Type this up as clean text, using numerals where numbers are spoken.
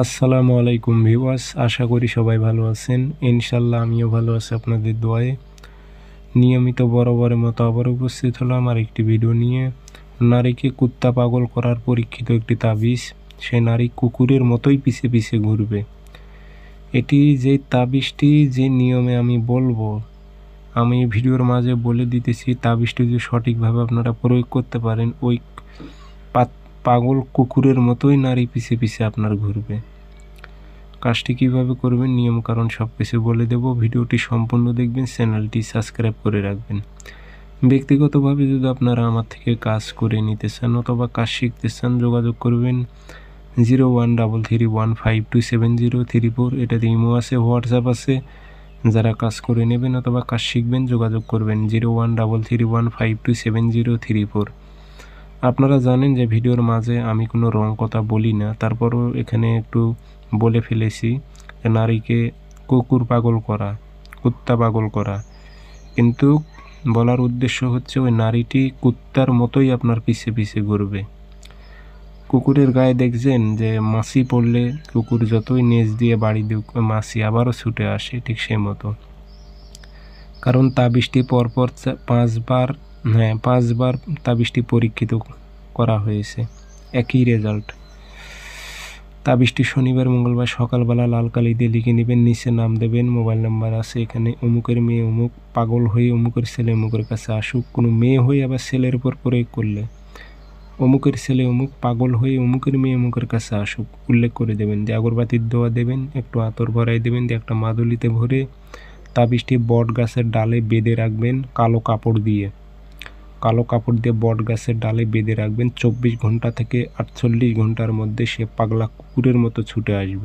আসসালামু আলাইকুম ভিউয়ার্স, আশা করি সবাই ভালো আছেন। ইনশাল্লাহ আমিও ভালো আছি আপনাদের দোয়ায়। নিয়মিত বরাবরের মতো আবার উপস্থিত হলাম আর একটি ভিডিও নিয়ে। নারীকে কুত্তা পাগল করার পরীক্ষিত একটি তাবিজ। সে নারী কুকুরের মতোই পিছে পিছে ঘুরবে। এটি যে তাবিজটি যে নিয়মে আমি বলবো, আমি ভিডিওর মাঝে বলে দিতেছি। তাবিজটি যদি সঠিকভাবে আপনারা প্রয়োগ করতে পারেন, ওই পাগল কুকুরের মতোই নারী পিছে পিছে আপনার ঘুরবে। কাজটি কীভাবে করবেন, নিয়মকানুন সব কিছু বলে দেব। ভিডিওটি সম্পূর্ণ দেখবেন, চ্যানেলটি সাবস্ক্রাইব করে রাখবেন। ব্যক্তিগতভাবে যদি আপনারা আমার থেকে কাজ করে নিতে চান অথবা কাজ শিখতে চান, যোগাযোগ করবেন 0133152703 এটাতে ইমো আছে, হোয়াটসঅ্যাপ আছে। যারা কাজ করে নেবেন অথবা কাজ শিখবেন যোগাযোগ করবেন 0133152703। আপনারা জানেন যে ভিডিওর মাঝে আমি কোনো রং কথা বলি না, তারপরও এখানে একটু বলে ফেলেছি নারীকে কুকুর পাগল করা, কুত্তা পাগল করা। কিন্তু বলার উদ্দেশ্য হচ্ছে ওই নারীটি কুত্তার মতোই আপনার পিছে পিছে ঘুরবে। কুকুরের গায়ে দেখছেন যে মাছি পড়লে কুকুর যতই নেজ দিয়ে বাড়ি দিক, মাছি আবারও ছুটে আসে, ঠিক সেই মতো। কারণ তাবিজটি পরপর 5বার তাবিজটি পরীক্ষিত করা হয়েছে, একই রেজাল্ট। তাবিজটি শনিবার মঙ্গলবার সকালবেলা লাল কালি দিয়ে লিখে নেবেন, নিচে নাম দেবেন, মোবাইল নাম্বার আছে এখানে। অমুকের মেয়ে অমুক পাগল হয়ে অমুকের ছেলে অমুকের কাছে আসুক। কোনো মেয়ে হয়ে আবার ছেলের উপর প্রয়োগ করলে অমুকের ছেলে অমুক পাগল হয়ে অমুকের মেয়ে অমুকের কাছে আসুক উল্লেখ করে দেবেন। দিয়ে আগরবাতির দোয়া দেবেন, একটু আতর ভরাই দেবেন, দিয়ে একটা মাদুলিতে ভরে তাবিজটি বট গাছের ডালে বেঁধে রাখবেন কালো কাপড় দিয়ে বট গাছের ডালে বেঁধে রাখবেন। 24 ঘন্টা থেকে 48 ঘন্টার মধ্যে সে পাগলা কুকুরের মতো ছুটে আসবে।